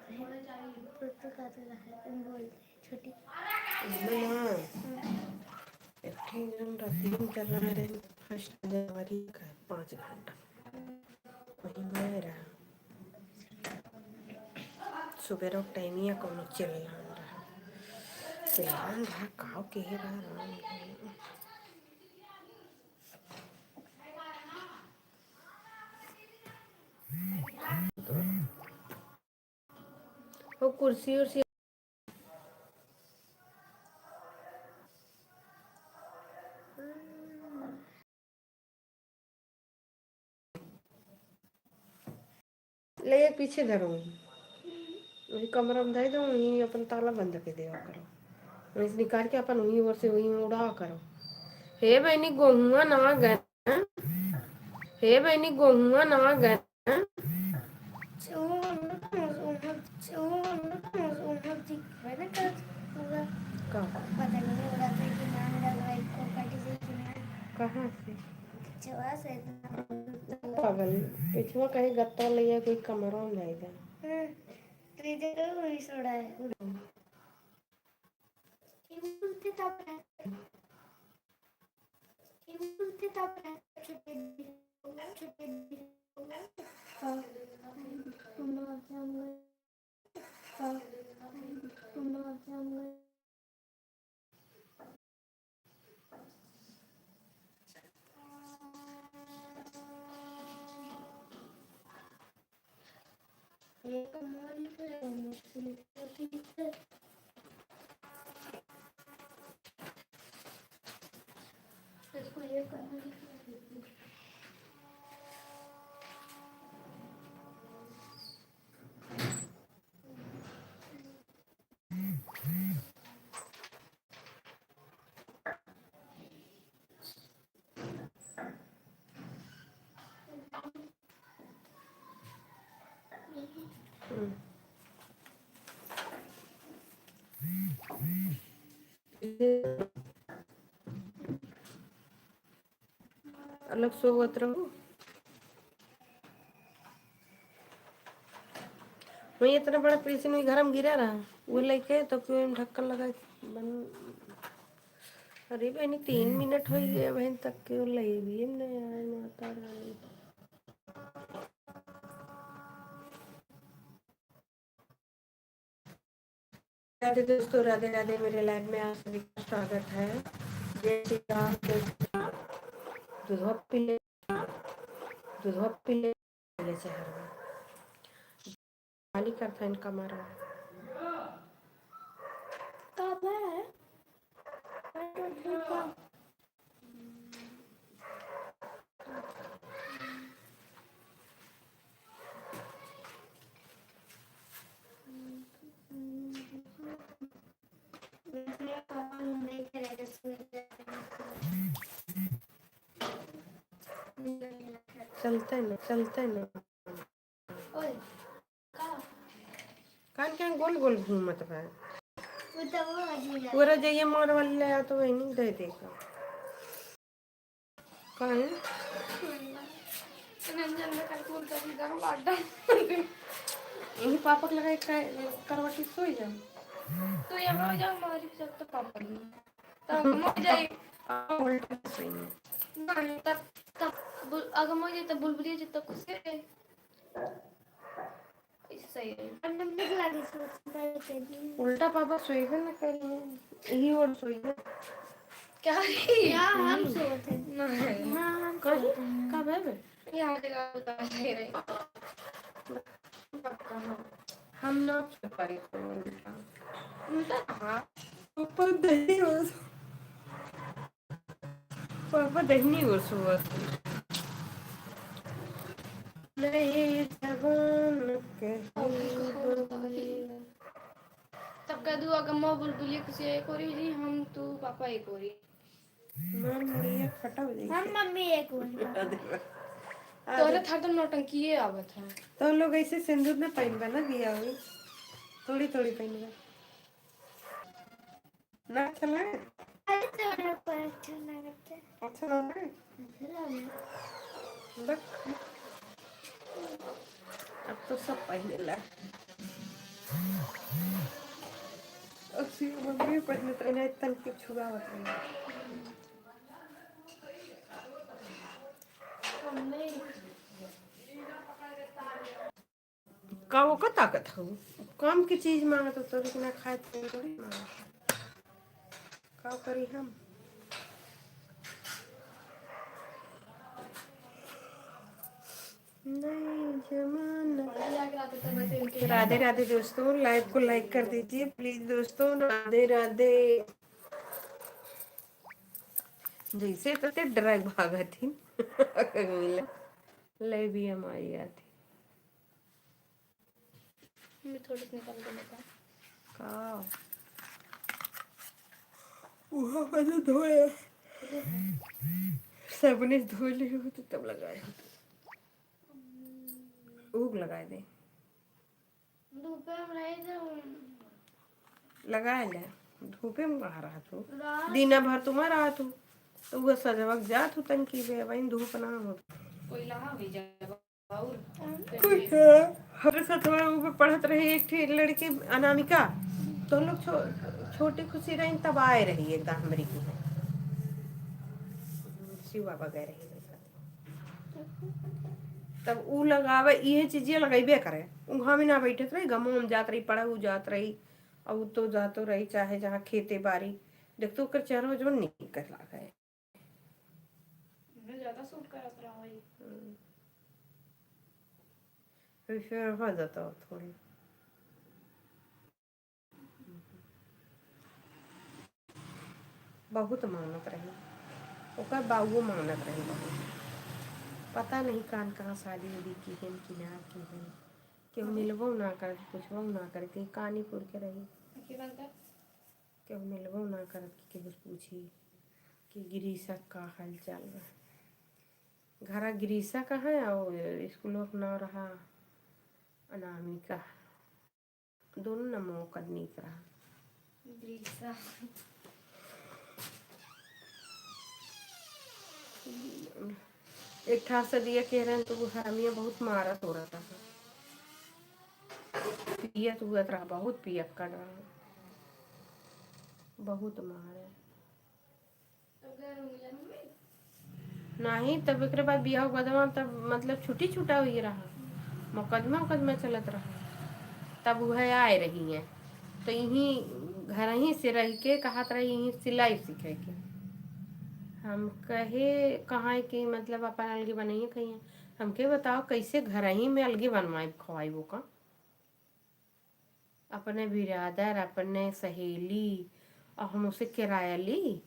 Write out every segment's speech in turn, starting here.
तो खाते रहा तुम बोलते छोटी रसीम कर रहा है 1 जनवरी का 5 घंटा वही मैं रहा सुबह टाइम ही कौन चिल्लान रहा काव के रहा वो कुर्सी उर्सी ले पीछे धरो वही कमरा में धर दो वहीं अपन ताला बंद कर देवा करो वहीं से निकाल के अपन वहीं ओर से वहीं उड़ा करो हे बहनी गोहुआ ना गए हे बहनी गोहुआ ना गए कहाँ से पागल पिछवा कहीं गत्ता लिया कोई कमरा में जाएगा वही सोड़ा है ये कमाल है मुश्किल है इसको ये करना अलग सोवत रहो वही इतना बड़ा पेशन में घर में गिरा रहा वो लेके तो क्यों ढक्कन लगा बन अरे बहनी 3 मिनट हो गए बहन तक क्यों लगी भी नहीं आए माता रानी राधे दोस्तों राधे राधे मेरे लाइव में आप सभी का स्वागत है जय श्री राम जय श्री राम दूध पी ले शहर में खाली करता इनका मारा कब है चलता है ना कान क्या गोल गोल घूमत है पूरा जाइए मोर वाले तो वही नहीं दे देगा कहाँ है यही पापक लगा करवटी सो जा तो यहाँ हो जाओ हमारी सब तो पापा नहीं तब मर जाए उल्टा सही नहीं तब अगर मुझे तब बुलबुली जितना कुछ है सही है उल्टा पापा सोएगा ना करेंगे यही और सोएगा क्या यहाँ हम सोते हैं हम कब है यहाँ जगह बता रहे हम ना सो पाए उल्टा उल्टा हाँ पापा दही और सुबह नहीं जगन के तब कह दूँ अगर मैं बुलबुली किसी एक और ही हम तू पापा एक और ही मम्मी फटा हो जाएगी हम मम्मी एक और तोरे था तो नौटंकी ये आवत है तो लोग ऐसे सिंदूर में पहन बना दिया हुई थोड़ी थोड़ी पहन ना चला अच्छा लग अब तो सब पहने ला अस्सी मम्मी पढ़ने तो इन्हें तन के छुआ होता है हमने का वो का ताकत हो काम की चीज मांगा तो लेकिन खाए तो थोड़ी मांगा का करी हम नहीं जमाना। राधे राधे दोस्तों, लाइव को लाइक कर दीजिए प्लीज दोस्तों। राधे राधे। जैसे तो ते ड्रैग भागा थी मिला ले भी हम आई थी मैं थोड़ी निकाल देने का का वहाँ पर तो धोए सबने धो ली हो तो तब लगाए हो ऊग लगाए दे धूपे में रही जाऊँ लगाए ले धूपे में कहाँ रहा तू दिन भर तुम्हां रहा तू तो वो सजवक जा तू तन की बे वहीं धूप ना हो कोई लहा भी जाएगा और हमारे साथ वो पढ़त रही एक थी लड़की अनामिका तो हम लोग छोटी खुशी रही तब आए रही एकदम हमारी की है शिवा वगैरह ही तब ऊ लगावे ये चीजें लगाइबे करे उहाँ में ना बैठे रही गमो में जात रही पढ़ा उ जात रही अब तो जातो रही चाहे जहाँ खेते बारी देख तो कर चेहरा जो नहीं कर लगा है ज्यादा सूट करत रहा है फिर हो जाता थोड़ी बहुत मानत रही ओकर बाबू मानत रही बहुत पता नहीं कान कहाँ शादी उदी की है कि ना की है क्यों मिलबो ना कर पूछबो ना कर के कहानी पुर के रही क्यों मिलबो ना कर के कुछ पूछी कि गिरीशा का हाल चाल बा घर गिरीशा का है और स्कूल अपना रहा अनामिका दोनों न मौका नीक रहा गिरीशा एक ठास दिया कह रहे हैं तो वो हरामिया बहुत मारत हो रहा था पियत हुआ रहा बहुत पियत कर रहा बहुत मारे नहीं तब एक बाद बियाह हुआ तब मतलब छुट्टी छुटा हुई रहा मुकदमा मुकदमा चलत रहा तब वह आए रही है तो यहीं घर ही से रह के कहत रही यहीं सिलाई सीखे के हम कहे कहाँ कि मतलब अपन अलगे बनाइए कहीं हमके बताओ कैसे घर ही में अलगे बनवाए खवाई वो का अपने बिरादर अपने सहेली और हम उसे किराया ली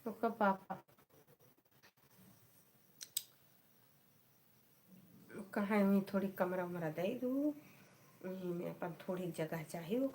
उसका पापा कहाँ हुई थोड़ी कमरा उमरा दे दू वहीं में अपन थोड़ी जगह चाहिए वो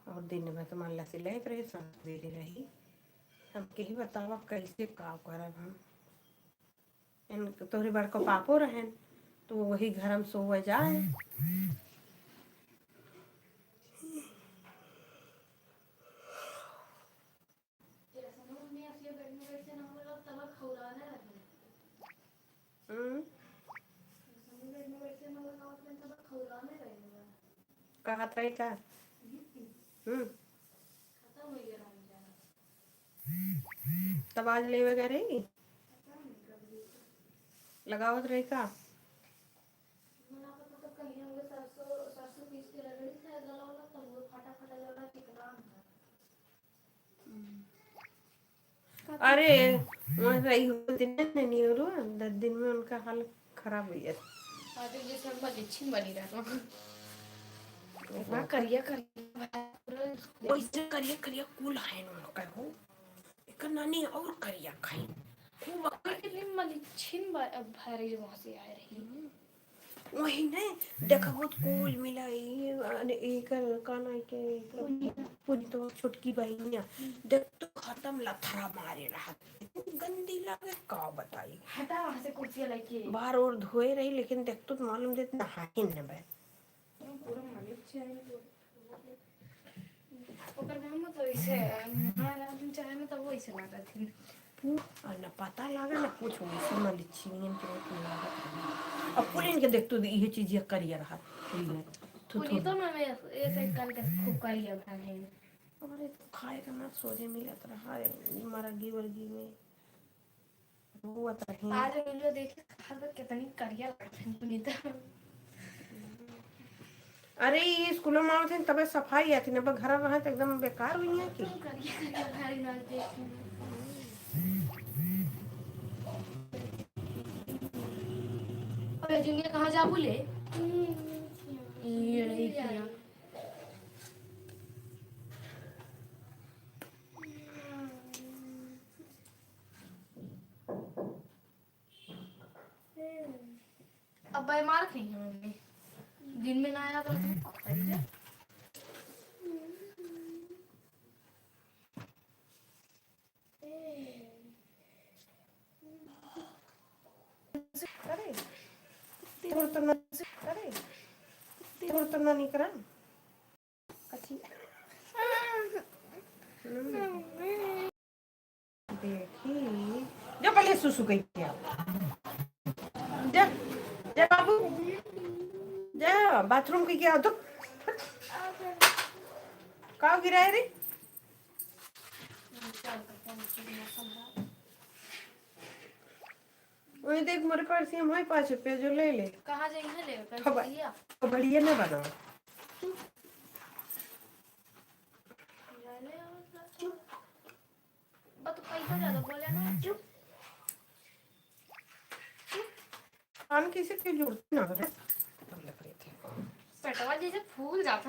और दिन में तो मान ला सिलाई रहे सवेरे रही हमके ही बतावा कैसे का करब हम इन तोहरे बड़ को पापो रहन तो वही घर में सोवे जाए कहा रही का तब आज ले वगैरह लगावत रही का अरे वहाँ रही होती नहीं हो 10 दिन में उनका हाल खराब हो जाता जैसे मलिच्छिन बनी रहा इतना करिया करिया वैसे करिया करिया कुल है उनका हो एक नानी और करिया खाई खूब मलिच्छिन भरी वहाँ से आ रही वही ने देखा बहुत कुल मिला एक काना के पूरी तो छोटकी बहनिया देख तो खत्म लथरा मारे रहा गंदी लगे का बताई हटा वहाँ से कुर्सियाँ लेके बाहर और धोए रही लेकिन देख तो मालूम देते नहाए न बे पूरा मलिच्छिन ओकर नाम तो ऐसे हमारा दिन चाहे में तो वो ऐसे लगा थी और ना पता लगा ना कुछ वैसे ना लिच्छी नहीं के लागत अब पुलिन के देख तो ये चीज ये करिए रहा पुलिन पुली तो मैं एक एक करके खूब करिए खाने अरे तो खाए का ना सोचे मिलत रहा मरगी वर्गी में वो रही आज वीडियो देखे हर कितनी करिया लगती है पुली तो अरे ये स्कूलों में आवत तब सफाई आती ना घर रहा तो एकदम बेकार हुई है कि करिया भारी ना देखी अबे जुनिया कहाँ जा बोले ये रही किया अब भाई मार खाई है मम्मी दिन में ना आया तो अरे तेरे तो ना नहीं करा देखी जो पहले सुसु कही क्या जा जा बाबू जा बाथरूम की क्या तो का गिरा रे वही देख मेरे पास हम है 5 रुपये जो ले ले कहाँ जाएंगे ले तो बढ़िया ना बना तो पैसा ज्यादा बोले ना चुप कान किसी की जरूरत ना पेटवा जैसे फूल जाता ना